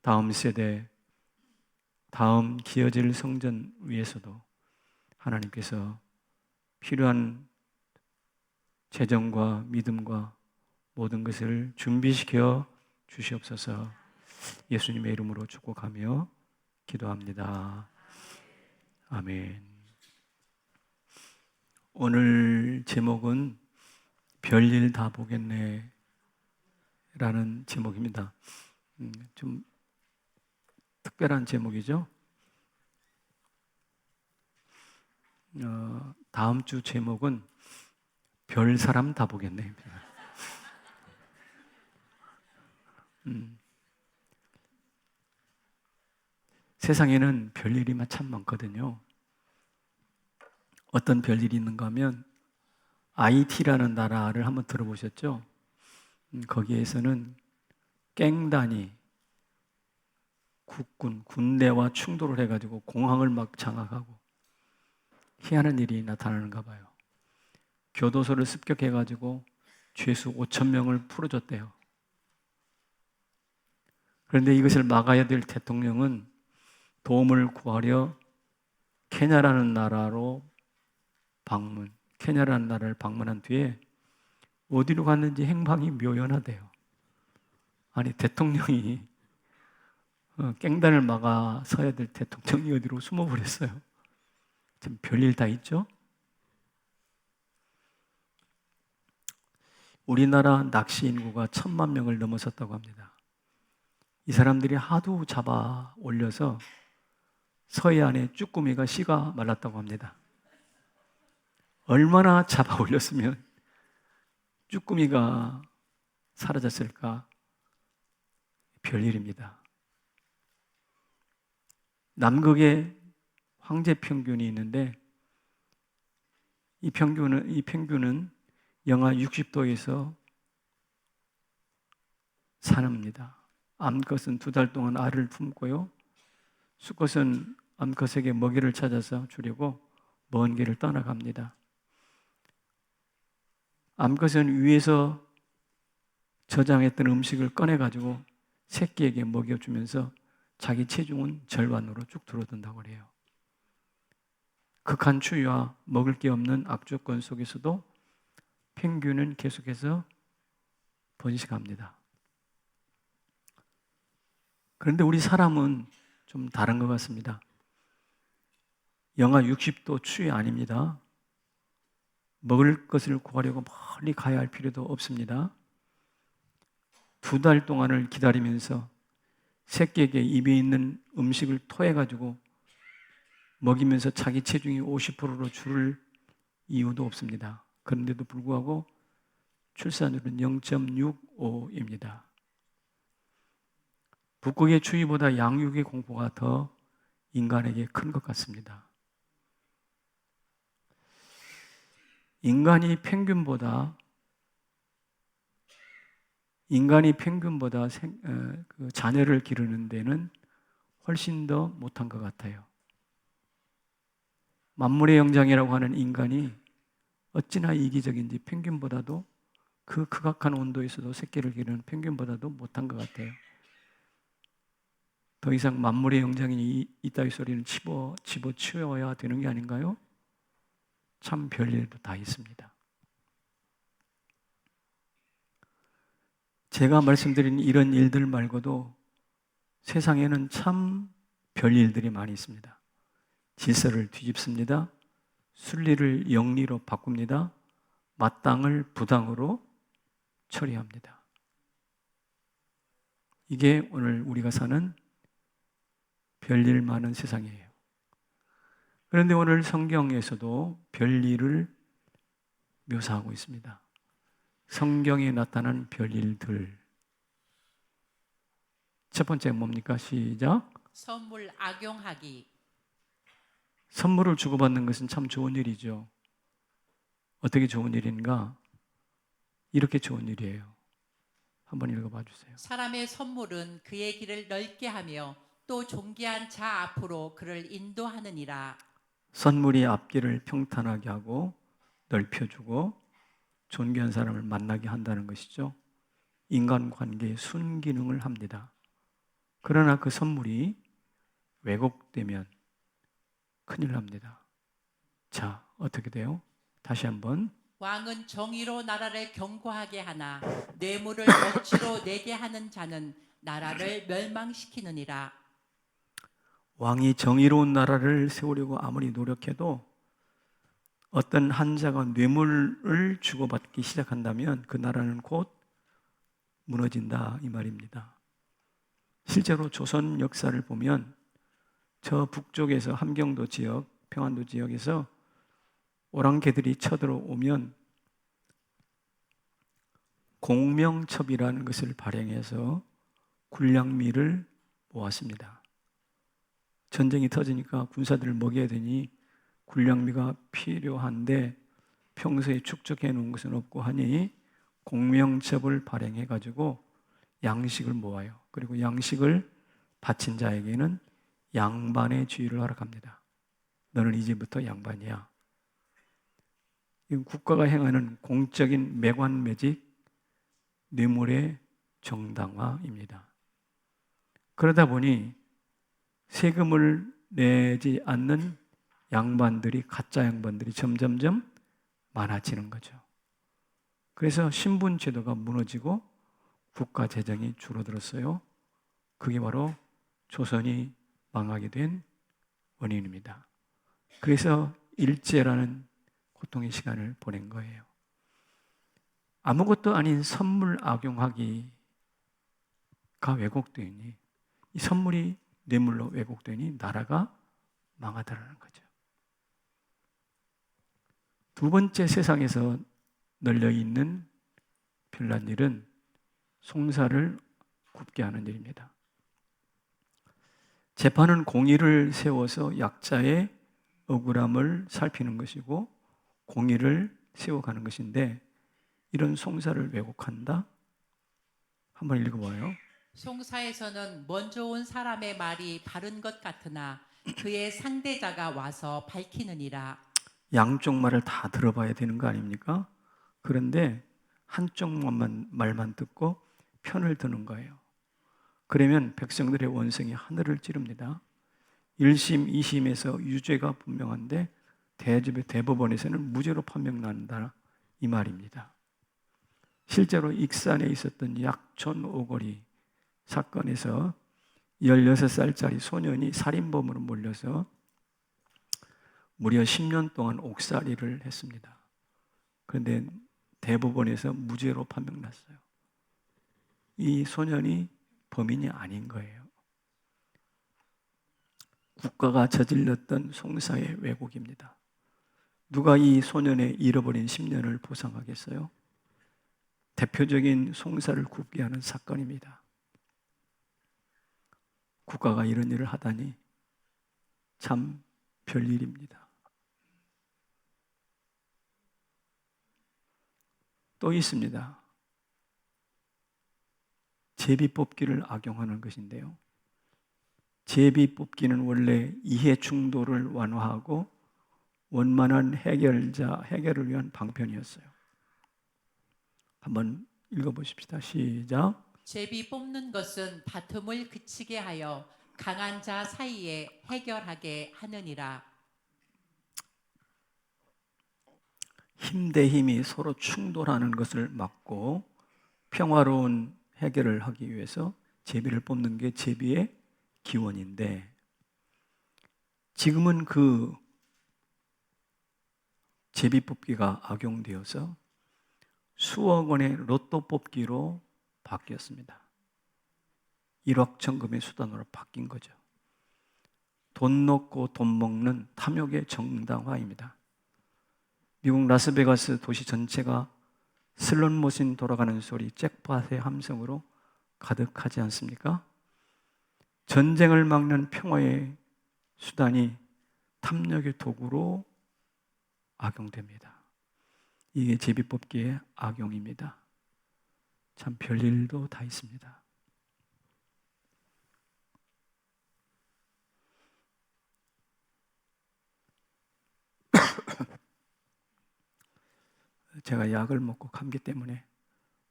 다음 세대, 다음 기어질 성전 위에서도 하나님께서 필요한 재정과 믿음과 모든 것을 준비시켜 주시옵소서. 예수님의 이름으로 축복하며 기도합니다. 아멘. 오늘 제목은 별일 다 보겠네 라는 제목입니다. 좀 특별한 제목이죠. 다음 주 제목은 별 사람 다 보겠네. 세상에는 별일이 참 많거든요. 어떤 별일이 있는가 하면 IT라는 나라를 한번 들어보셨죠? 거기에서는 깽단이 국군, 군대와 충돌을 해가지고 공항을 막 장악하고 희한한 일이 나타나는가 봐요. 교도소를 습격해가지고 죄수 5천 명을 풀어줬대요. 그런데 이것을 막아야 될 대통령은 도움을 구하려 케냐라는 나라를 방문한 뒤에 어디로 갔는지 행방이 묘연하대요. 아니, 대통령이 깽단을 막아 서야 될 대통령이 어디로 숨어버렸어요. 참 별일 다 있죠? 우리나라 낚시 인구가 1,000만 명을 넘어섰다고 합니다. 이 사람들이 하도 잡아 올려서 서해안에 쭈꾸미가 씨가 말랐다고 합니다. 얼마나 잡아 올렸으면 쭈꾸미가 사라졌을까? 별일입니다. 남극에 황제 평균이 있는데 이 평균은 영하 60도에서 사납니다. 암컷은 2달 동안 알을 품고요. 수컷은 암컷에게 먹이를 찾아서 주려고 먼 길을 떠나갑니다. 암컷은 위에서 저장했던 음식을 꺼내가지고 새끼에게 먹여주면서 자기 체중은 절반으로 쭉 줄어든다고 해요. 극한 추위와 먹을 게 없는 악조건 속에서도 펭귄은 계속해서 번식합니다. 그런데 우리 사람은 좀 다른 것 같습니다. 영하 60도 추위 아닙니다. 먹을 것을 구하려고 멀리 가야 할 필요도 없습니다. 2달 동안을 기다리면서 새끼에게 입에 있는 음식을 토해가지고 먹이면서 자기 체중이 50%로 줄을 이유도 없습니다. 그런데도 불구하고 출산율은 0.65입니다. 북극의 추위보다 양육의 공포가 더 인간에게 큰 것 같습니다. 인간이 펭귄보다 그 자녀를 기르는 데는 훨씬 더 못한 것 같아요. 만물의 영장이라고 하는 인간이 어찌나 이기적인지 펭귄보다도 그 극악한 온도에서도 새끼를 기르는 펭귄보다도 못한 것 같아요. 더 이상 만물의 영장이 이따위 소리는 집어치워야 되는 게 아닌가요? 참 별일도 다 있습니다. 제가 말씀드린 이런 일들 말고도 세상에는 참 별일들이 많이 있습니다. 질서를 뒤집습니다. 순리를 영리로 바꿉니다. 마땅을 부당으로 처리합니다. 이게 오늘 우리가 사는 별일 많은 세상이에요. 그런데 오늘 성경에서도 별일을 묘사하고 있습니다. 성경에 나타난 별일들. 첫 번째 뭡니까? 시작. 선물 악용하기. 선물을 주고받는 것은 참 좋은 일이죠. 어떻게 좋은 일인가? 이렇게 좋은 일이에요. 한번 읽어봐 주세요. 사람의 선물은 그의 길을 넓게 하며 또 존귀한 자 앞으로 그를 인도하느니라. 선물이 앞길을 평탄하게 하고 넓혀주고 존귀한 사람을 만나게 한다는 것이죠. 인간관계의 순기능을 합니다. 그러나 그 선물이 왜곡되면 큰일 납니다. 자, 어떻게 돼요? 다시 한번. 왕은 정의로 나라를 견고하게 하나 뇌물을 억지로 내게 하는 자는 나라를 멸망시키느니라. 왕이 정의로운 나라를 세우려고 아무리 노력해도 어떤 한 자가 뇌물을 주고받기 시작한다면 그 나라는 곧 무너진다 이 말입니다. 실제로 조선 역사를 보면 저 북쪽에서 함경도 지역, 평안도 지역에서 오랑캐들이 쳐들어오면 공명첩이라는 것을 발행해서 군량미를 모았습니다. 전쟁이 터지니까 군사들을 먹여야 되니 군량미가 필요한데 평소에 축적해 놓은 것은 없고 하니 공명첩을 발행해 가지고 양식을 모아요. 그리고 양식을 바친 자에게는 양반의 지위를 허락합니다. 너는 이제부터 양반이야. 이건 국가가 행하는 공적인 매관매직, 뇌물의 정당화입니다. 그러다 보니 세금을 내지 않는 양반들이, 가짜 양반들이 점점점 많아지는 거죠. 그래서 신분제도가 무너지고 국가 재정이 줄어들었어요. 그게 바로 조선이 망하게 된 원인입니다. 그래서 일제라는 고통의 시간을 보낸 거예요. 아무것도 아닌 선물 악용하기가 왜곡되니, 이 선물이 뇌물로 왜곡되니 나라가 망하더라는 거죠. 두 번째, 세상에서 널려있는 별난 일은 송사를 굽게 하는 일입니다. 재판은 공의를 세워서 약자의 억울함을 살피는 것이고 공의를 세워가는 것인데, 이런 송사를 왜곡한다? 한번 읽어봐요. 송사에서는 먼저 온 사람의 말이 바른 것 같으나 그의 상대자가 와서 밝히느니라. 양쪽 말을 다 들어봐야 되는 거 아닙니까? 그런데 한쪽 말만 듣고 편을 드는 거예요. 그러면 백성들의 원성이 하늘을 찌릅니다. 1심, 2심에서 유죄가 분명한데 대법원에서는 무죄로 판명난다 이 말입니다. 실제로 익산에 있었던 약촌 오거리 사건에서 16살짜리 소년이 살인범으로 몰려서 무려 10년 동안 옥살이를 했습니다. 그런데 대법원에서 무죄로 판명났어요. 이 소년이 범인이 아닌 거예요. 국가가 저질렀던 송사의 왜곡입니다. 누가 이 소년의 잃어버린 10년을 보상하겠어요? 대표적인 송사를 굽게 하는 사건입니다. 국가가 이런 일을 하다니 참 별일입니다. 또 있습니다. 제비뽑기를 악용하는 것인데요. 제비뽑기는 원래 이해 충돌을 완화하고 원만한 해결을 위한 방편이었어요. 한번 읽어보십시다. 시작. 제비 뽑는 것은 다툼을 그치게 하여 강한 자 사이에 해결하게 하느니라. 힘 대 힘이 서로 충돌하는 것을 막고 평화로운 해결을 하기 위해서 제비를 뽑는 게 제비의 기원인데, 지금은 그 제비 뽑기가 악용되어서 수억 원의 로또 뽑기로 바뀌었습니다. 일확천금의 수단으로 바뀐 거죠. 돈 넣고 돈 먹는 탐욕의 정당화입니다. 미국 라스베가스 도시 전체가 슬롯머신 돌아가는 소리, 잭팟의 함성으로 가득하지 않습니까? 전쟁을 막는 평화의 수단이 탐욕의 도구로 악용됩니다. 이게 제비뽑기의 악용입니다. 참 별일도 다 있습니다. 제가 약을 먹고 감기 때문에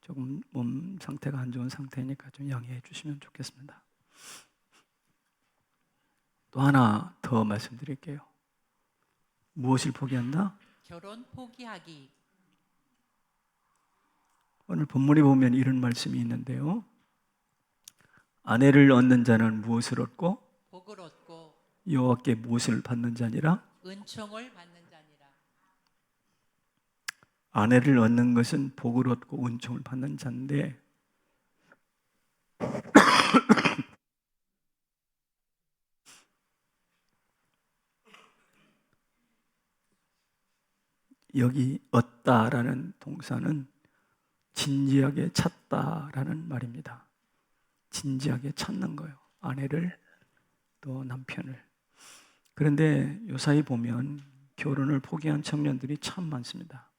조금 몸 상태가 안 좋은 상태니까 좀 양해해 주시면 좋겠습니다. 또 하나 더 말씀드릴게요. 무엇을 포기한다? 결혼 포기하기. 오늘 본문에 보면 이런 말씀이 있는데요. 아내를 얻는 자는 무엇을 얻고 복을 얻고 여호와께 무엇을 받는 자니라? 은총을 받는 자니라. 아내를 얻는 것은 복을 얻고 은총을 받는 자인데 여기 얻다라는 동사는 진지하게 찾다라는 말입니다. 진지하게 찾는 거예요. 아내를 또 남편을. 그런데 요사이 보면 결혼을 포기한 청년들이 참 많습니다.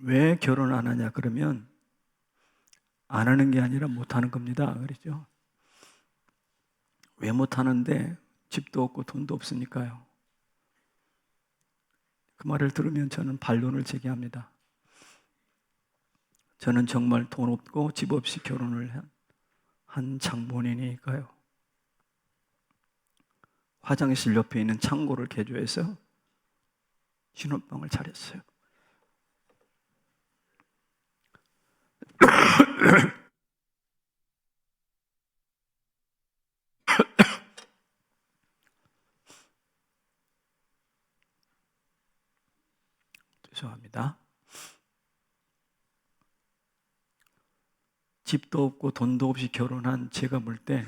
왜 결혼 안 하냐 그러면 안 하는 게 아니라 못 하는 겁니다. 그렇죠? 왜 못 하는데? 집도 없고 돈도 없으니까요. 그 말을 들으면 저는 반론을 제기합니다. 저는 정말 돈 없고 집 없이 결혼을 한 장본인이니까요. 화장실 옆에 있는 창고를 개조해서 신혼방을 차렸어요. 죄송합니다. 집도 없고 돈도 없이 결혼한 제가 볼 때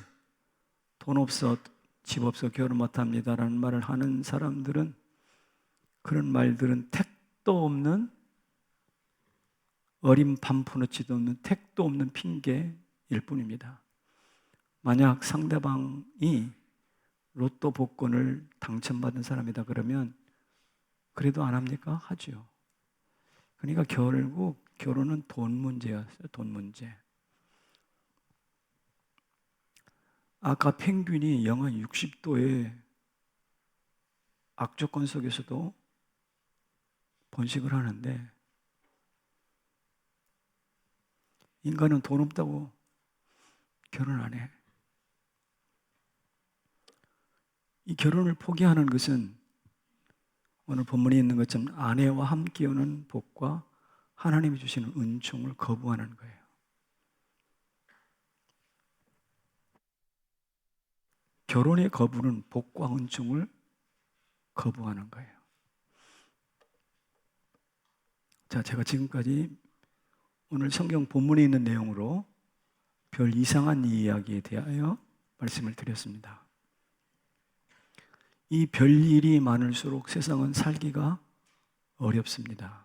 돈 없어 집 없어 결혼 못합니다라는 말을 하는 사람들은 그런 말들은 택도 없는 어린 반푼어치도 없는 택도 없는 핑계일 뿐입니다. 만약 상대방이 로또 복권을 당첨받은 사람이다 그러면 그래도 안 합니까? 하죠. 그러니까 결국 결혼은 돈 문제였어요. 돈 문제. 아까 펭귄이 영하 60도의 악조건 속에서도 번식을 하는데 인간은 돈 없다고 결혼 안 해. 이 결혼을 포기하는 것은 오늘 본문에 있는 것처럼 아내와 함께 오는 복과 하나님이 주시는 은총을 거부하는 거예요. 결혼의 거부는 복과 은총을 거부하는 거예요. 자, 제가 지금까지 오늘 성경 본문에 있는 내용으로 별 이상한 이야기에 대하여 말씀을 드렸습니다. 이 별일이 많을수록 세상은 살기가 어렵습니다.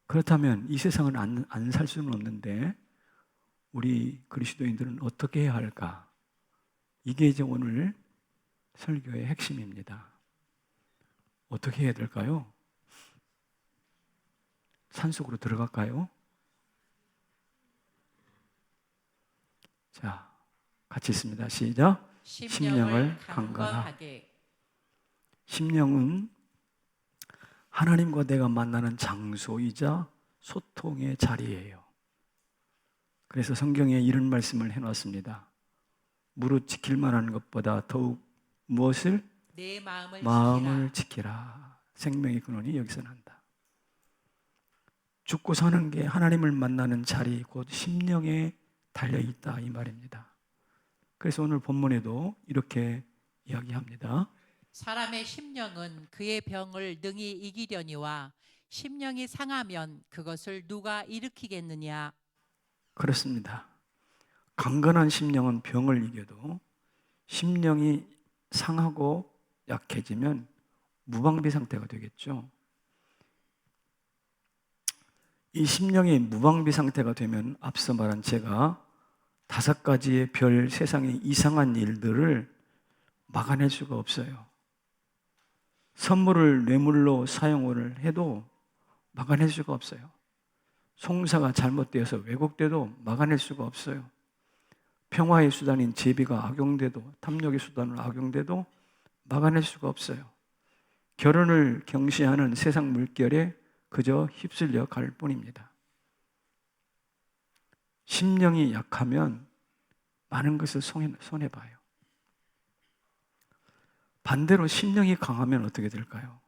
그렇다면 이 세상은 안 살 수는 없는데 우리 그리스도인들은 어떻게 해야 할까? 이게 이제 오늘 설교의 핵심입니다. 어떻게 해야 될까요? 산속으로 들어갈까요? 자, 같이 있습니다. 시작. 심령을 강건하게. 심령은 하나님과 내가 만나는 장소이자 소통의 자리예요. 그래서 성경에 이런 말씀을 해놨습니다. 무릇 지킬 만한 것보다 더욱 무엇을? 내 마음을 지키라. 생명의 근원이 여기서 난다. 죽고 사는 게 하나님을 만나는 자리, 곧 심령에 달려있다 이 말입니다. 그래서 오늘 본문에도 이렇게 이야기합니다. 사람의 심령은 그의 병을 능히 이기려니와 심령이 상하면 그것을 누가 일으키겠느냐. 그렇습니다. 강건한 심령은 병을 이겨도 심령이 상하고 약해지면 무방비 상태가 되겠죠. 이 심령이 무방비 상태가 되면 앞서 말한 제가 5가지의 별 세상의 이상한 일들을 막아낼 수가 없어요. 선물을 뇌물로 사용을 해도 막아낼 수가 없어요. 송사가 잘못되어서 왜곡돼도 막아낼 수가 없어요. 평화의 수단인 제비가 악용돼도, 탐욕의 수단으로 악용돼도 막아낼 수가 없어요. 결혼을 경시하는 세상 물결에 그저 휩쓸려 갈 뿐입니다. 심령이 약하면 많은 것을 손해봐요. 반대로 심령이 강하면 어떻게 될까요?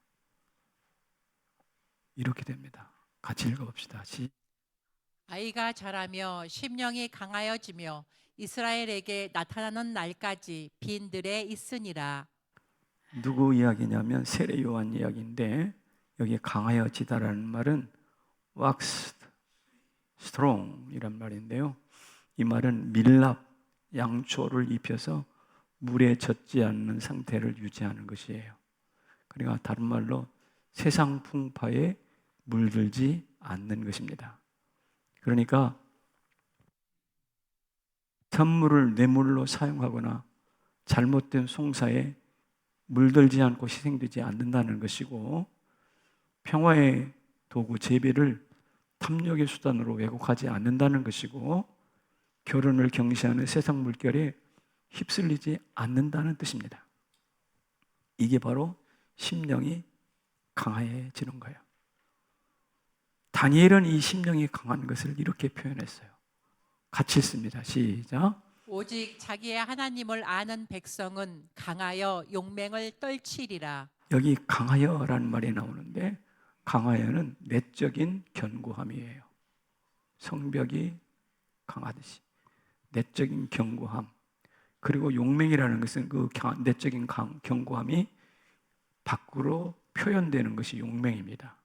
이렇게 됩니다. 같이 읽어봅시다. 아이가 자라며 심령이 강하여지며 이스라엘에게 나타나는 날까지 빈들에 있으니라. 누구 이야기냐면 세례 요한 이야기인데, 여기 강하여지다라는 말은 wax strong 이란 말인데요. 이 말은 밀랍, 양초를 입혀서 물에 젖지 않는 상태를 유지하는 것이에요. 그러니까 다른 말로 세상 풍파에 물들지 않는 것입니다. 그러니까 선물을 뇌물로 사용하거나 잘못된 송사에 물들지 않고 희생되지 않는다는 것이고, 평화의 도구 제비를 탐욕의 수단으로 왜곡하지 않는다는 것이고, 결혼을 경시하는 세상 물결에 휩쓸리지 않는다는 뜻입니다. 이게 바로 심령이 강해지는 거예요. 다니엘은 이 심령이 강한 것을 이렇게 표현했어요. 같이 읽습니다. 시작. 오직 자기의 하나님을 아는 백성은 강하여 용맹을 떨치리라. 여기 강하여라는 말이 나오는데, 강하여는 내적인 견고함이에요. 성벽이 강하듯이 내적인 견고함. 그리고 용맹이라는 것은 그 내적인 견고함이 밖으로 표현되는 것이 용맹입니다.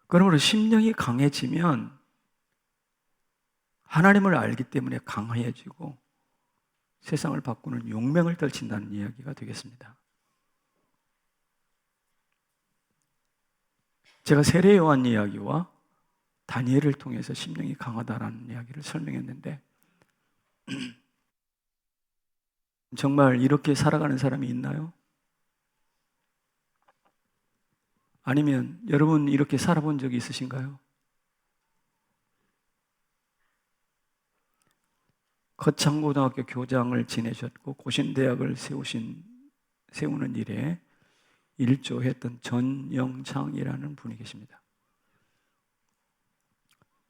그러므로 심령이 강해지면 하나님을 알기 때문에 강해지고 세상을 바꾸는 용맹을 떨친다는 이야기가 되겠습니다. 제가 세례 요한 이야기와 다니엘을 통해서 심령이 강하다라는 이야기를 설명했는데, 정말 이렇게 살아가는 사람이 있나요? 아니면 여러분 이렇게 살아본 적이 있으신가요? 거창고등학교 교장을 지내셨고 고신대학을 세우는 일에 일조했던 전영창이라는 분이 계십니다.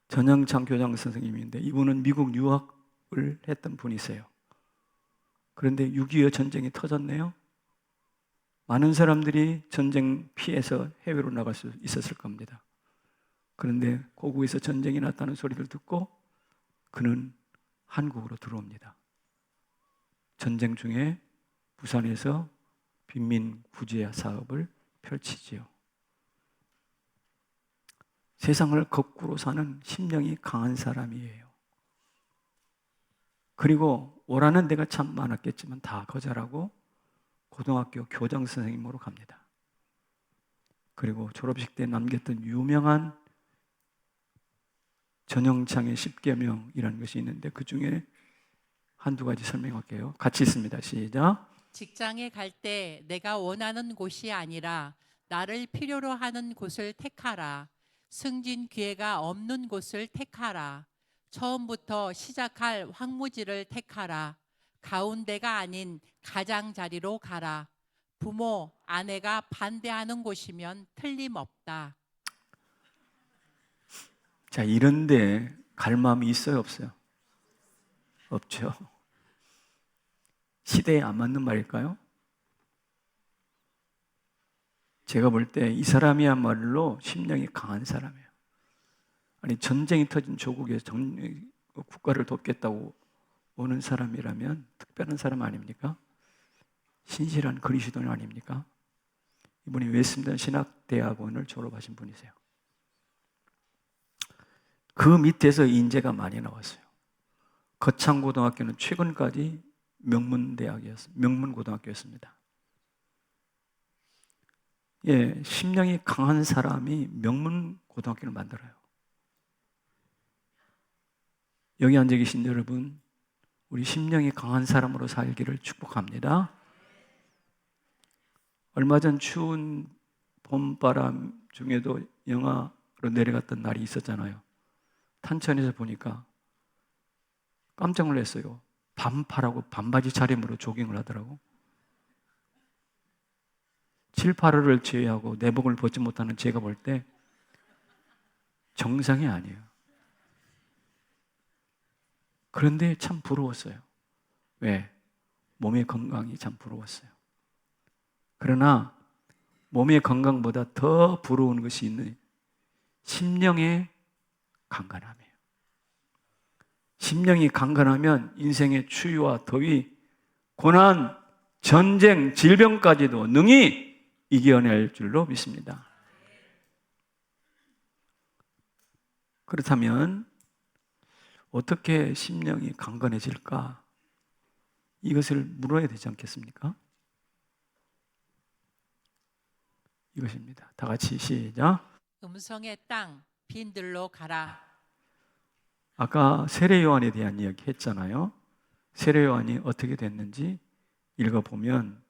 전영창 교장 선생님인데, 이분은 미국 유학을 했던 분이세요. 그런데 6.25 전쟁이 터졌네요. 많은 사람들이 전쟁 피해서 해외로 나갈 수 있었을 겁니다. 그런데 고국에서 전쟁이 났다는 소리를 듣고 그는 한국으로 들어옵니다. 전쟁 중에 부산에서 빈민 구제 사업을 펼치지요. 세상을 거꾸로 사는 심령이 강한 사람이에요. 그리고 오라는 데가 참 많았겠지만 다 거절하고 고등학교 교장 선생님으로 갑니다. 그리고 졸업식 때 남겼던 유명한 전영창의 10계명이라는 것이 있는데, 그 중에 한두 가지 설명할게요. 같이 있습니다. 시작. 직장에 갈 때 내가 원하는 곳이 아니라 나를 필요로 하는 곳을 택하라. 승진 기회가 없는 곳을 택하라. 처음부터 시작할 황무지를 택하라. 가운데가 아닌 가장자리로 가라. 부모, 아내가 반대하는 곳이면 틀림없다. 자, 이런데 갈 마음이 있어요, 없어요? 없죠. 시대에 안 맞는 말일까요? 제가 볼 때 이 사람이야말로 심령이 강한 사람이에요. 아니, 전쟁이 터진 조국에서 국가를 돕겠다고 오는 사람이라면 특별한 사람 아닙니까? 신실한 그리스도인 아닙니까? 이분이 웨스민스터 신학대학원을 졸업하신 분이세요. 그 밑에서 인재가 많이 나왔어요. 거창고등학교는 최근까지 명문고등학교였습니다. 예, 심령이 강한 사람이 명문고등학교를 만들어요. 여기 앉아 계신 여러분, 우리 심령이 강한 사람으로 살기를 축복합니다. 얼마 전 추운 봄바람 중에도 영하로 내려갔던 날이 있었잖아요. 탄천에서 보니까 깜짝 놀랐어요. 반팔하고 반바지 차림으로 조깅을 하더라고. 7, 8월을 제외하고 내복을 벗지 못하는 제가 볼 때 정상이 아니에요. 그런데 참 부러웠어요. 왜? 몸의 건강이 참 부러웠어요. 그러나 몸의 건강보다 더 부러운 것이 있는 심령의 강건함이에요. 심령이 강건하면 인생의 추위와 더위, 고난, 전쟁, 질병까지도 능히 이겨낼 줄로 믿습니다. 그렇다면 어떻게 심령이 강건해질까? 이것을 물어야 되지 않겠습니까? 이것입니다. 다 같이 시작. 음성의 땅 빈들로 가라. 아까 세례 요한에 대한 이야기 했잖아요. 세례 요한이 어떻게 됐는지 읽어보면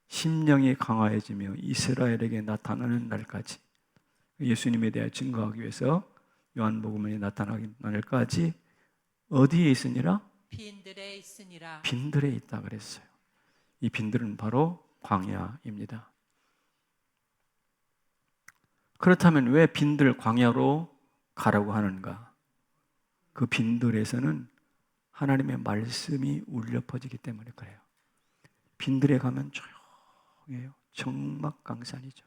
심령이 강화해지며 이스라엘에게 나타나는 날까지, 예수님에 대해 증거하기 위해서 요한복음에 나타나는 날까지 어디에 있으니라? 빈들에 있으니라. 빈들에 있다 그랬어요. 이 빈들은 바로 광야입니다. 그렇다면 왜 빈들 광야로 가라고 하는가? 그 빈들에서는 하나님의 말씀이 울려 퍼지기 때문에 그래요. 빈들에 가면 조용해요. 정막강산이죠.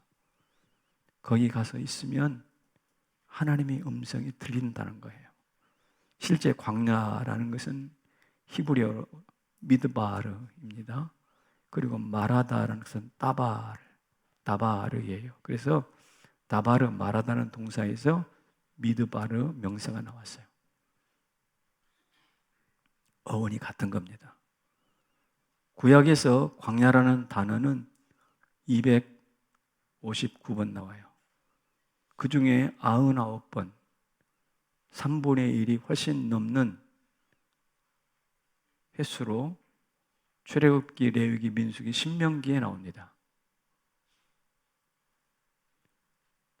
거기 가서 있으면 하나님의 음성이 들린다는 거예요. 실제 광야라는 것은 히브리어로 미드바르입니다. 그리고 마라다라는 것은 다바르예요. 그래서 다바르 마라다는 동사에서 미드바르 명사가 나왔어요. 어원이 같은 겁니다. 구약에서 광야라는 단어는 259번 나와요. 그 중에 99번, 3분의 1이 훨씬 넘는 횟수로 출애굽기, 레위기, 민수기, 신명기에 나옵니다.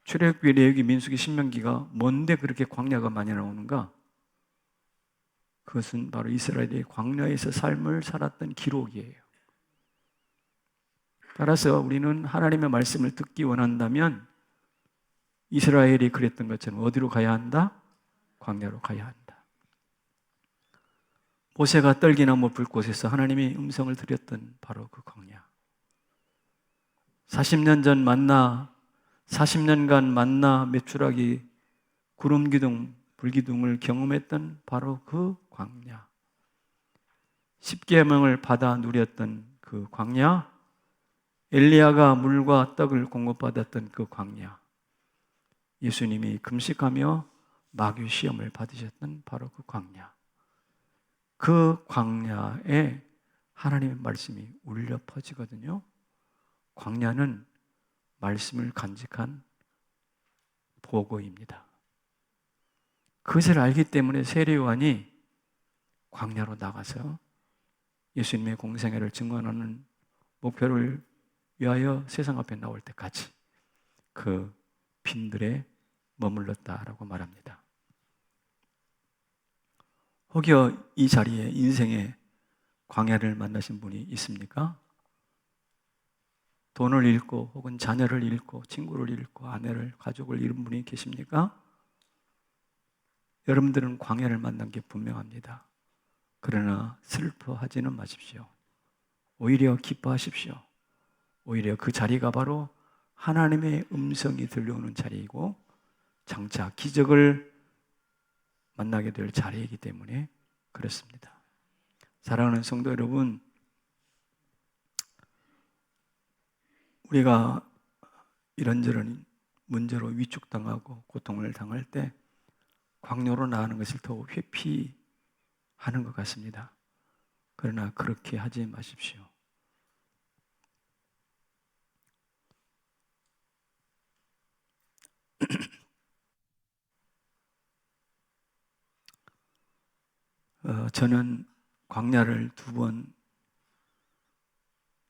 출애굽기, 레위기, 민수기, 신명기가 뭔데 그렇게 광야가 많이 나오는가? 그것은 바로 이스라엘이 광야에서 삶을 살았던 기록이에요. 따라서 우리는 하나님의 말씀을 듣기 원한다면 이스라엘이 그랬던 것처럼 어디로 가야 한다? 광야로 가야 한다. 모세가 떨기나무 불꽃에서 하나님의 음성을 들었던 바로 그 광야. 40년 전 만나, 40년간 만나 메추라기, 구름기둥, 불기둥을 경험했던 바로 그 광야. 십계명을 받아 누렸던 그 광야. 엘리야가 물과 떡을 공급받았던 그 광야. 예수님이 금식하며 마귀 시험을 받으셨던 바로 그 광야. 그 광야에 하나님의 말씀이 울려 퍼지거든요. 광야는 말씀을 간직한 보고입니다. 그것을 알기 때문에 세례 요한이 광야로 나가서 예수님의 공생애를 증언하는 목표를 위하여 세상 앞에 나올 때까지 그 빈들에 머물렀다라고 말합니다. 혹여 이 자리에 인생의 광야를 만나신 분이 있습니까? 돈을 잃고 혹은 자녀를 잃고 친구를 잃고 아내를, 가족을 잃은 분이 계십니까? 여러분들은 광야를 만난 게 분명합니다. 그러나 슬퍼하지는 마십시오. 오히려 기뻐하십시오. 오히려 그 자리가 바로 하나님의 음성이 들려오는 자리이고 장차 기적을 만나게 될 자리이기 때문에 그렇습니다. 사랑하는 성도 여러분, 우리가 이런저런 문제로 위축당하고 고통을 당할 때 광야로 나가는 것을 더 회피하는 것 같습니다. 그러나 그렇게 하지 마십시오. 저는 광야를 2번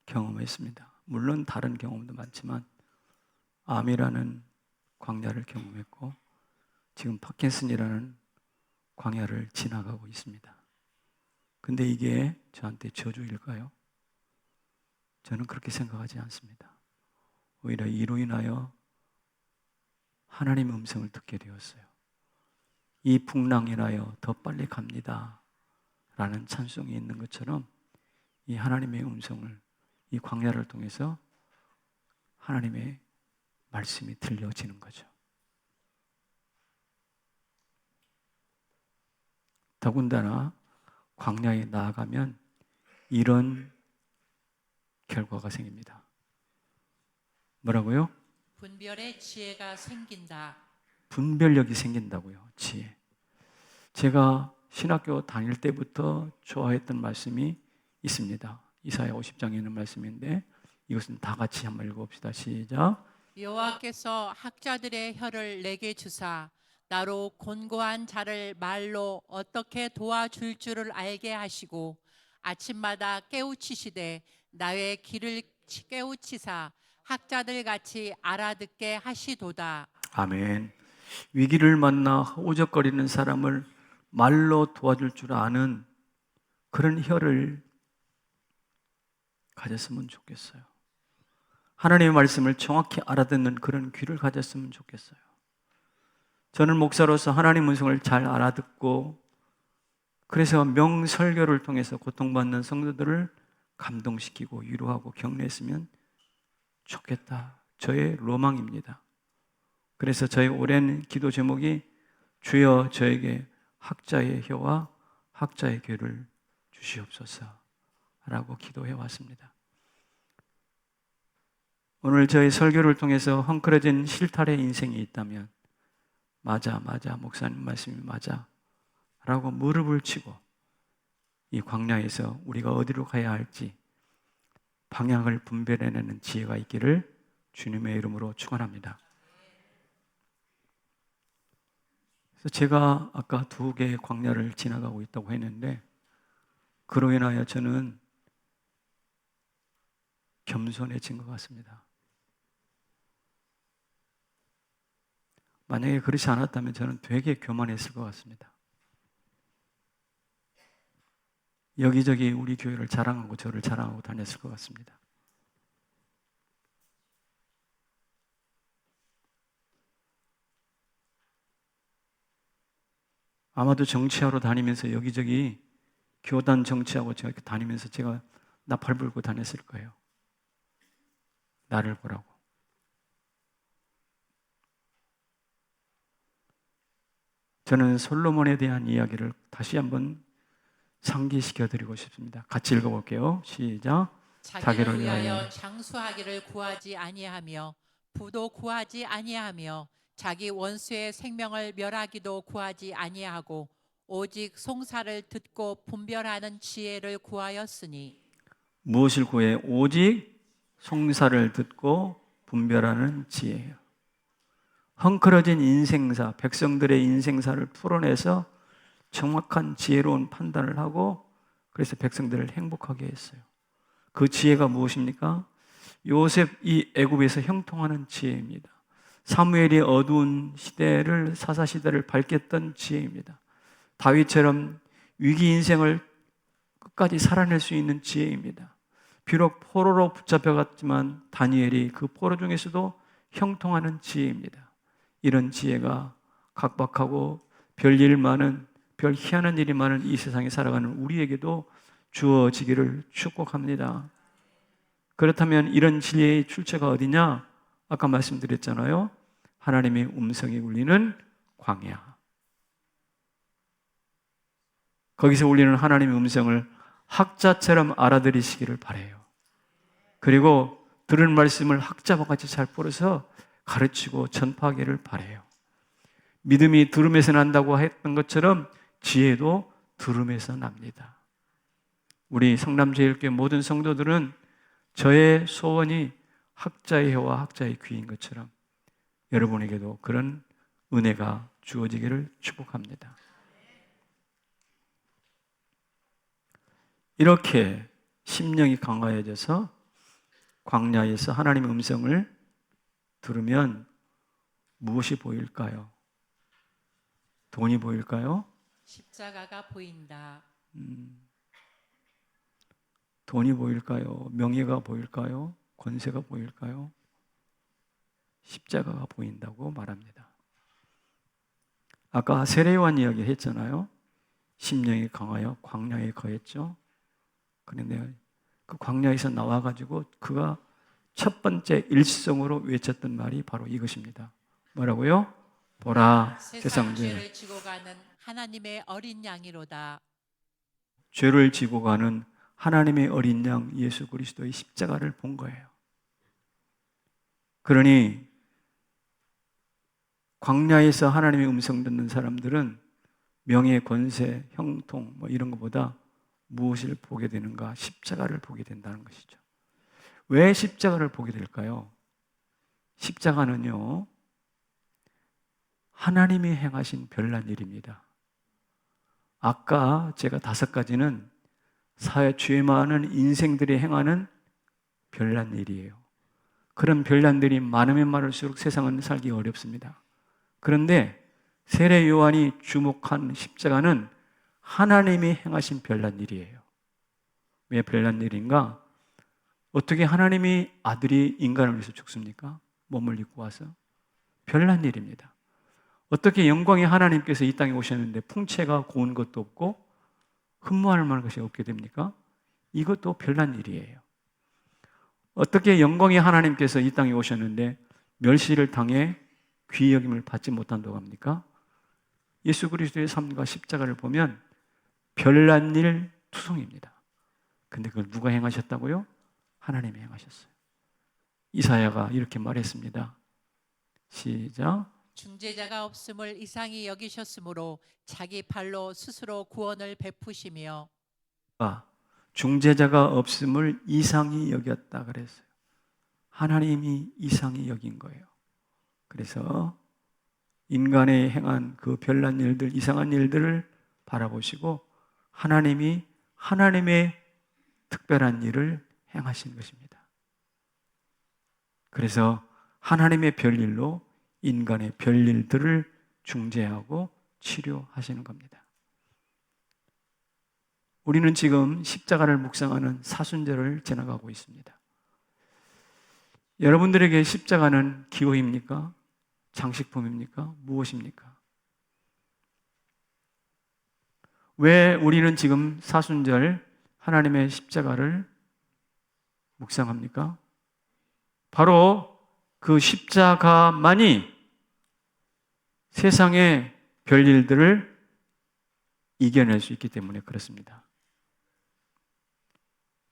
경험했습니다. 물론 다른 경험도 많지만 암이라는 광야를 경험했고 지금 파킨슨이라는 광야를 지나가고 있습니다. 근데 이게 저한테 저주일까요? 저는 그렇게 생각하지 않습니다. 오히려 이로 인하여 하나님의 음성을 듣게 되었어요. 이 풍랑 인하여 더 빨리 갑니다 라는 찬송이 있는 것처럼 이 하나님의 음성을 이 광야를 통해서 하나님의 말씀이 들려지는 거죠. 더군다나 광야에 나아가면 이런 결과가 생깁니다. 뭐라고요? 분별의 지혜가 생긴다. 분별력이 생긴다고요. 지혜. 제가 신학교 다닐 때부터 좋아했던 말씀이 있습니다. 이사야 50장에 있는 말씀인데 이것은 다 같이 한번 읽어봅시다. 시작. 여호와께서 학자들의 혀를 내게 주사 나로 곤고한 자를 말로 어떻게 도와줄 줄을 알게 하시고 아침마다 깨우치시되 나의 귀를 깨우치사 학자들 같이 알아듣게 하시도다. 아멘. 위기를 만나 오적거리는 사람을 말로 도와줄 줄 아는 그런 혀를 가졌으면 좋겠어요. 하나님의 말씀을 정확히 알아듣는 그런 귀를 가졌으면 좋겠어요. 저는 목사로서 하나님의 음성을 잘 알아듣고 그래서 명설교를 통해서 고통받는 성도들을 감동시키고 위로하고 격려했으면 좋겠다. 저의 로망입니다. 그래서 저의 오랜 기도 제목이 주여 저에게 학자의 혀와 학자의 귀를 주시옵소서 라고 기도해 왔습니다. 오늘 저희 설교를 통해서 헝클어진 실타래 인생이 있다면 맞아 목사님 말씀이 맞아 라고 무릎을 치고 이 광야에서 우리가 어디로 가야 할지 방향을 분별해내는 지혜가 있기를 주님의 이름으로 축원합니다. 그래서 제가 아까 2개의 광야를 지나가고 있다고 했는데 그로 인하여 저는 겸손해진 것 같습니다. 만약에 그렇지 않았다면 저는 되게 교만했을 것 같습니다. 여기저기 우리 교회를 자랑하고 저를 자랑하고 다녔을 것 같습니다. 아마도 정치하러 다니면서 여기저기 교단 정치하고 제가 이렇게 다니면서 제가 나팔 불고 다녔을 거예요. 나를 보라고. 저는 솔로몬에 대한 이야기를 다시 한번 상기시켜 드리고 싶습니다. 같이 읽어볼게요. 시작. 자기를 위하여 장수하기를 구하지 아니하며 부도 구하지 아니하며 자기 원수의 생명을 멸하기도 구하지 아니하고 오직 송사를 듣고 분별하는 지혜를 구하였으니. 무엇을 구해? 오직 송사를 듣고 분별하는 지혜예요. 헝클어진 인생사, 백성들의 인생사를 풀어내서 정확한 지혜로운 판단을 하고 그래서 백성들을 행복하게 했어요. 그 지혜가 무엇입니까? 요셉이 애굽에서 형통하는 지혜입니다. 사무엘이 어두운 시대를 사사시대를 밝혔던 지혜입니다. 다윗처럼 위기 인생을 끝까지 살아낼 수 있는 지혜입니다. 비록 포로로 붙잡혀갔지만 다니엘이 그 포로 중에서도 형통하는 지혜입니다. 이런 지혜가 각박하고 별일 많은 별 희한한 일이 많은 이 세상에 살아가는 우리에게도 주어지기를 축복합니다. 그렇다면 이런 지혜의 출처가 어디냐? 아까 말씀드렸잖아요. 하나님의 음성이 울리는 광야. 거기서 울리는 하나님의 음성을 학자처럼 알아들으시기를 바라요. 그리고 들은 말씀을 학자와 같이 잘 풀어서 가르치고 전파하기를 바라요. 믿음이 들음에서 난다고 했던 것처럼 지혜도 들음에서 납니다. 우리 성남제일교회 모든 성도들은 저의 소원이 학자의 혀와 학자의 귀인 것처럼 여러분에게도 그런 은혜가 주어지기를 축복합니다. 이렇게 심령이 강화해져서 광야에서 하나님의 음성을 들으면 무엇이 보일까요? 돈이 보일까요? 십자가가 보인다. 돈이 보일까요? 명예가 보일까요? 권세가 보일까요? 십자가가 보인다고 말합니다. 아까 세례요한 이야기 했잖아요. 심령이 강하여 광야에 거했죠. 그런데 그 광야에서 나와가지고 그가 첫 번째 일성으로 외쳤던 말이 바로 이것입니다. 뭐라고요? 보라, 세상 죄를 지고 가는 하나님의 어린 양이로다. 죄를 지고 가는 하나님의 어린 양 예수 그리스도의 십자가를 본 거예요. 그러니 광야에서 하나님의 음성 듣는 사람들은 명예, 권세, 형통 뭐 이런 것보다 무엇을 보게 되는가? 십자가를 보게 된다는 것이죠. 왜 십자가를 보게 될까요? 십자가는요, 하나님이 행하신 별난 일입니다. 아까 제가 5가지는 사회 죄 많은 인생들이 행하는 별난 일이에요. 그런 별난들이 많으면 많을수록 세상은 살기 어렵습니다. 그런데 세례 요한이 주목한 십자가는 하나님이 행하신 별난 일이에요. 왜 별난 일인가? 어떻게 하나님이 아들이 인간을 위해서 죽습니까? 몸을 입고 와서. 별난 일입니다. 어떻게 영광의 하나님께서 이 땅에 오셨는데 풍채가 고운 것도 없고 흠모할 만한 것이 없게 됩니까? 이것도 별난 일이에요. 어떻게 영광의 하나님께서 이 땅에 오셨는데 멸시를 당해 귀히 여김을 받지 못한다고 합니까? 예수 그리스도의 삶과 십자가를 보면 별난 일 투성입니다. 근데 그걸 누가 행하셨다고요? 하나님이 행하셨어요. 이사야가 이렇게 말했습니다. 시작. 중재자가 없음을 이상히 여기셨으므로 자기 발로 스스로 구원을 베푸시며. 중재자가 없음을 이상히 여겼다 그랬어요. 하나님이 이상히 여긴 거예요. 그래서 인간의 행한 그 별난 일들, 이상한 일들을 바라보시고 하나님이 하나님의 특별한 일을 행하신 것입니다. 그래서 하나님의 별일로 인간의 별일들을 중재하고 치료하시는 겁니다. 우리는 지금 십자가를 묵상하는 사순절을 지나가고 있습니다. 여러분들에게 십자가는 기호입니까? 장식품입니까? 무엇입니까? 왜 우리는 지금 사순절 하나님의 십자가를 묵상합니까? 바로 그 십자가만이 세상의 별일들을 이겨낼 수 있기 때문에 그렇습니다.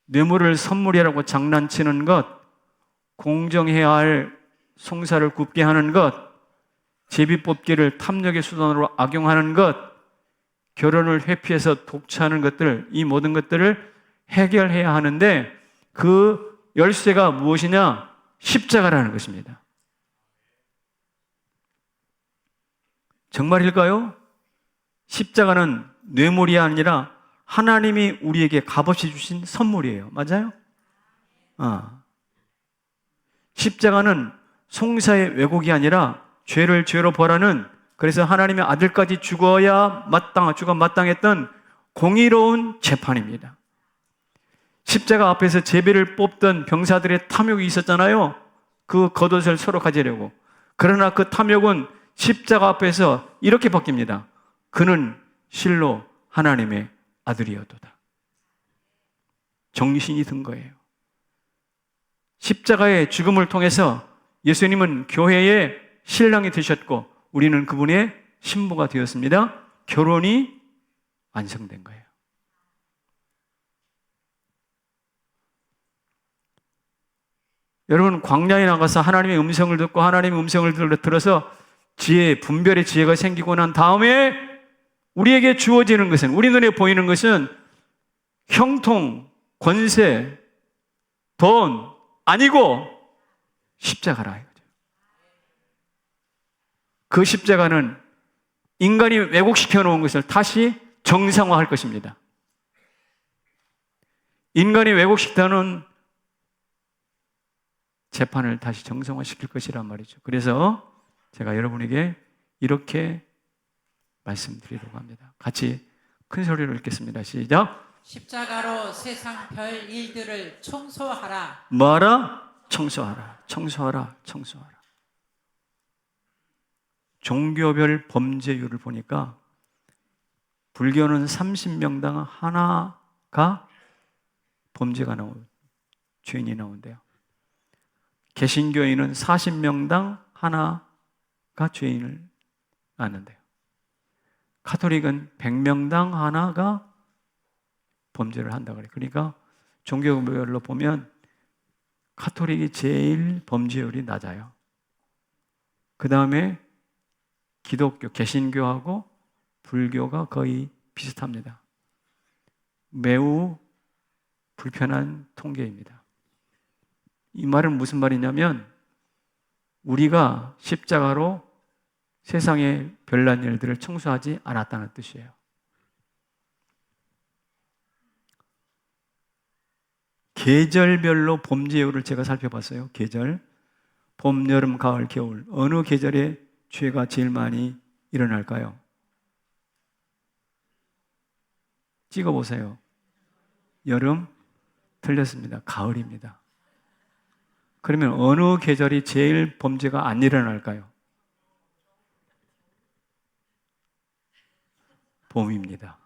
뇌물을 선물이라고 장난치는 것, 공정해야 할 송사를 굽게 하는 것, 제비뽑기를 탐욕의 수단으로 악용하는 것, 결혼을 회피해서 독차하는 것들, 이 모든 것들을 해결해야 하는데 그 열쇠가 무엇이냐? 십자가라는 것입니다. 정말일까요? 십자가는 뇌물이 아니라 하나님이 우리에게 값없이 주신 선물이에요. 맞아요? 십자가는 송사의 왜곡이 아니라 죄를 죄로 벌하는, 그래서 하나님의 아들까지 죽어 마땅했던 공의로운 재판입니다. 십자가 앞에서 제비를 뽑던 병사들의 탐욕이 있었잖아요. 그 겉옷을 서로 가지려고. 그러나 그 탐욕은 십자가 앞에서 이렇게 바뀝니다. 그는 실로 하나님의 아들이었도다. 정신이 든 거예요. 십자가의 죽음을 통해서 예수님은 교회의 신랑이 되셨고 우리는 그분의 신부가 되었습니다. 결혼이 완성된 거예요. 여러분, 광야에 나가서 하나님의 음성을 듣고 하나님의 음성을 들어서 분별의 지혜가 생기고 난 다음에 우리에게 주어지는 것은, 우리 눈에 보이는 것은 형통, 권세, 돈 아니고 십자가라 이거죠. 그 십자가는 인간이 왜곡시켜 놓은 것을 다시 정상화할 것입니다. 인간이 왜곡시켜 놓은 재판을 다시 정상화시킬 것이란 말이죠. 그래서 제가 여러분에게 이렇게 말씀드리려고 합니다. 같이 큰 소리로 읽겠습니다. 시작. 십자가로 세상 별 일들을 청소하라. 뭐하라? 청소하라. 청소하라. 청소하라. 종교별 범죄율을 보니까 불교는 30명당 하나가 범죄가 죄인이 나온대요. 개신교인은 40명당 하나가 죄인을 낳는데요. 카톨릭은 100명당 하나가 범죄를 한다고 그래요. 그러니까 종교별로 보면 카톨릭이 제일 범죄율이 낮아요. 그 다음에 기독교, 개신교하고 불교가 거의 비슷합니다. 매우 불편한 통계입니다. 이 말은 무슨 말이냐면 우리가 십자가로 세상의 별난 일들을 청소하지 않았다는 뜻이에요. 계절별로 범죄율을 제가 살펴봤어요. 계절. 봄, 여름, 가을, 겨울. 어느 계절에 죄가 제일 많이 일어날까요? 찍어보세요. 여름? 틀렸습니다. 가을입니다. 그러면 어느 계절이 제일 범죄가 안 일어날까요? 봄입니다.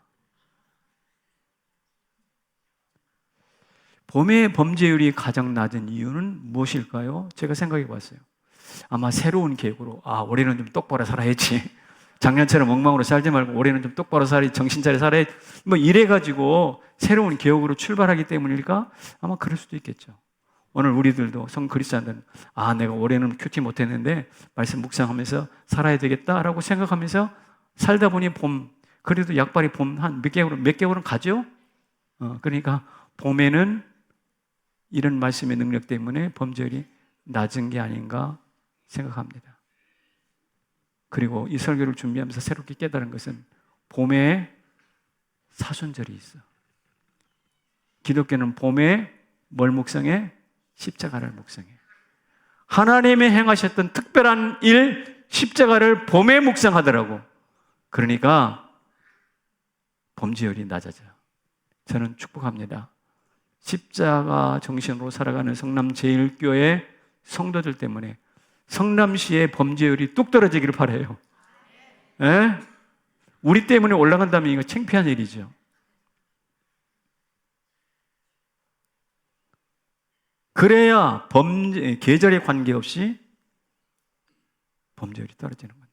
봄의 범죄율이 가장 낮은 이유는 무엇일까요? 제가 생각해 봤어요. 아마 새로운 계획으로, 올해는 좀 똑바로 살아야지. 작년처럼 엉망으로 살지 말고 올해는 좀 똑바로 살아야지, 정신 차려 살아야지. 이래가지고 새로운 계획으로 출발하기 때문일까? 아마 그럴 수도 있겠죠. 오늘 우리들도 그리스도인들은 내가 올해는 큐티 못했는데 말씀 묵상하면서 살아야 되겠다라고 생각하면서 살다 보니 그래도 약발이 봄 한 몇 개월은 가죠? 그러니까 봄에는 이런 말씀의 능력 때문에 범죄율이 낮은 게 아닌가 생각합니다. 그리고 이 설교를 준비하면서 새롭게 깨달은 것은 봄에 사순절이 있어. 기독교는 봄에 뭘 묵상해? 십자가를 묵상해. 하나님이 행하셨던 특별한 일, 십자가를 봄에 묵상하더라고. 그러니까 범죄율이 낮아져요. 저는 축복합니다. 십자가 정신으로 살아가는 성남제일교회 성도들 때문에 성남시의 범죄율이 뚝 떨어지기를 바라요. 에? 우리 때문에 올라간다면 이거 창피한 일이죠. 그래야 계절에 관계없이 범죄율이 떨어지는 건데.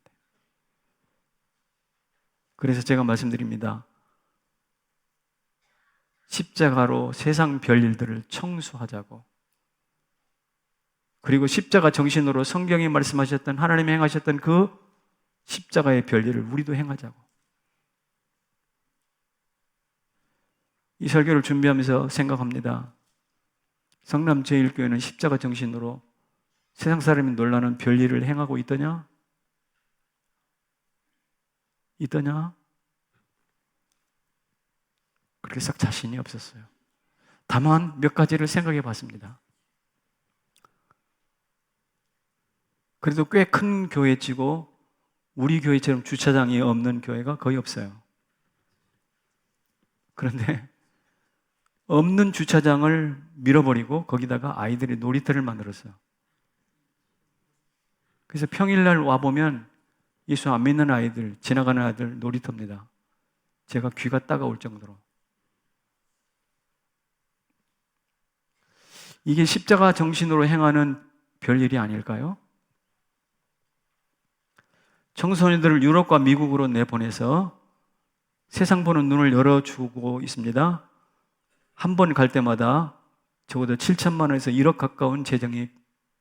그래서 제가 말씀드립니다. 십자가로 세상 별일들을 청소하자고. 그리고 십자가 정신으로 성경이 말씀하셨던, 하나님이 행하셨던 그 십자가의 별일을 우리도 행하자고. 이 설교를 준비하면서 생각합니다. 성남제일교회는 십자가 정신으로 세상 사람이 놀라는 별일을 행하고 있더냐? 그렇게 싹 자신이 없었어요. 다만 몇 가지를 생각해 봤습니다. 그래도 꽤 큰 교회치고 우리 교회처럼 주차장이 없는 교회가 거의 없어요. 그런데 없는 주차장을 밀어버리고 거기다가 아이들이 놀이터를 만들었어요. 그래서 평일날 와보면 예수 안 믿는 아이들, 지나가는 아이들 놀이터입니다. 제가 귀가 따가울 정도로. 이게 십자가 정신으로 행하는 별일이 아닐까요? 청소년들을 유럽과 미국으로 내보내서 세상 보는 눈을 열어주고 있습니다. 한 번 갈 때마다 적어도 7천만 원에서 1억 가까운 재정이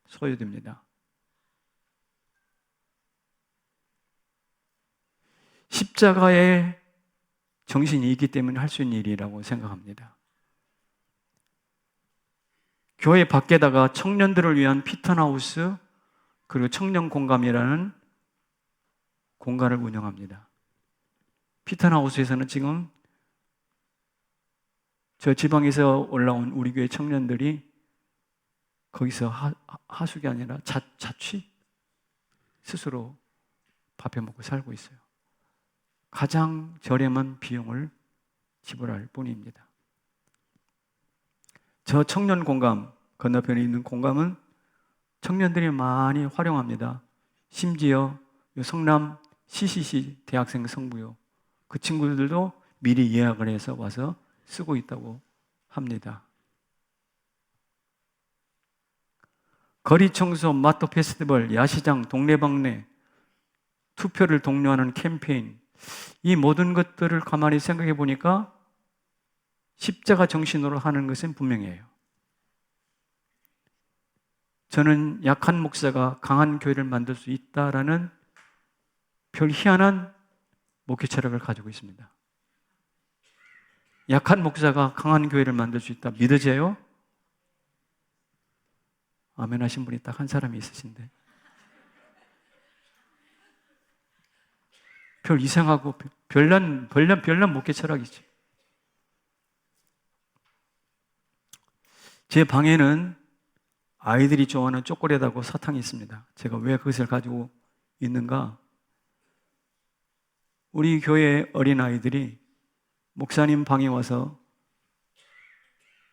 소요됩니다. 십자가의 정신이 있기 때문에 할 수 있는 일이라고 생각합니다. 교회 밖에다가 청년들을 위한 피턴하우스 그리고 청년 공감이라는 공간을 운영합니다. 피턴하우스에서는 지금 저 지방에서 올라온 우리 교회 청년들이 거기서 하숙이 아니라 자취? 스스로 밥해 먹고 살고 있어요. 가장 저렴한 비용을 지불할 뿐입니다. 저 청년 공감, 건너편에 있는 공감은 청년들이 많이 활용합니다. 심지어 요 성남 CCC 대학생 성부요. 그 친구들도 미리 예약을 해서 와서 쓰고 있다고 합니다. 거리 청소, 마트 페스티벌, 야시장, 동네방네, 투표를 독려하는 캠페인, 이 모든 것들을 가만히 생각해 보니까 십자가 정신으로 하는 것은 분명해요. 저는 약한 목사가 강한 교회를 만들 수 있다라는 별 희한한 목회 철학을 가지고 있습니다. 약한 목사가 강한 교회를 만들 수 있다. 믿어져요? 아멘 하신 분이 딱 한 사람이 있으신데. 별 이상하고 별난 목회 철학이지. 제 방에는 아이들이 좋아하는 초콜릿하고 사탕이 있습니다. 제가 왜 그것을 가지고 있는가? 우리 교회 어린아이들이 목사님 방에 와서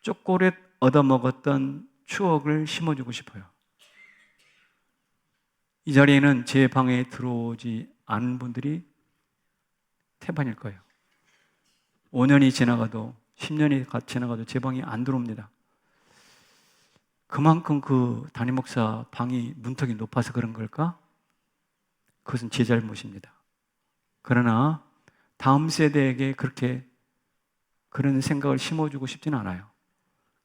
초콜릿 얻어먹었던 추억을 심어주고 싶어요. 이 자리에는 제 방에 들어오지 않은 분들이 태반일 거예요. 5년이 지나가도 10년이 지나가도 제 방에 안 들어옵니다. 그만큼 그 담임 목사 방이 문턱이 높아서 그런 걸까? 그것은 제 잘못입니다. 그러나 다음 세대에게 그렇게 그런 생각을 심어주고 싶지는 않아요.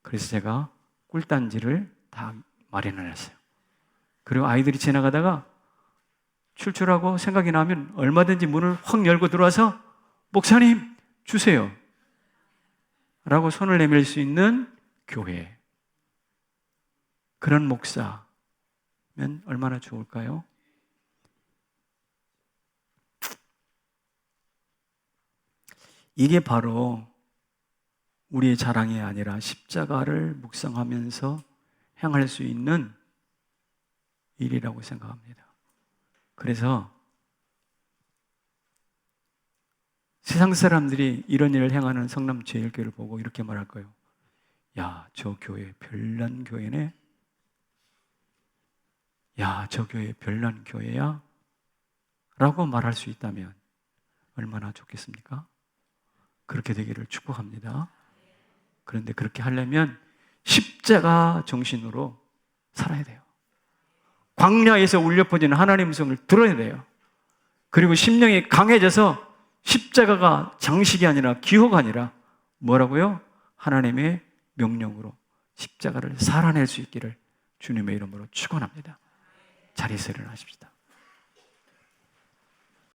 그래서 제가 꿀단지를 다 마련을 했어요. 그리고 아이들이 지나가다가 출출하고 생각이 나면 얼마든지 문을 확 열고 들어와서 목사님 주세요 라고 손을 내밀 수 있는 교회, 그런 목사면 얼마나 좋을까요? 이게 바로 우리의 자랑이 아니라 십자가를 묵상하면서 행할 수 있는 일이라고 생각합니다. 그래서 세상 사람들이 이런 일을 행하는 성남제일교회를 보고 이렇게 말할 거예요. 야, 저 교회 별난 교회네. 야, 저 교회 별난 교회야? 라고 말할 수 있다면 얼마나 좋겠습니까? 그렇게 되기를 축복합니다. 그런데 그렇게 하려면 십자가 정신으로 살아야 돼요. 광야에서 울려 퍼지는 하나님의 음성을 들어야 돼요. 그리고 심령이 강해져서 십자가가 장식이 아니라 기호가 아니라 뭐라고요? 하나님의 명령으로 십자가를 살아낼 수 있기를 주님의 이름으로 축원합니다. 자리에서 일어나십시다.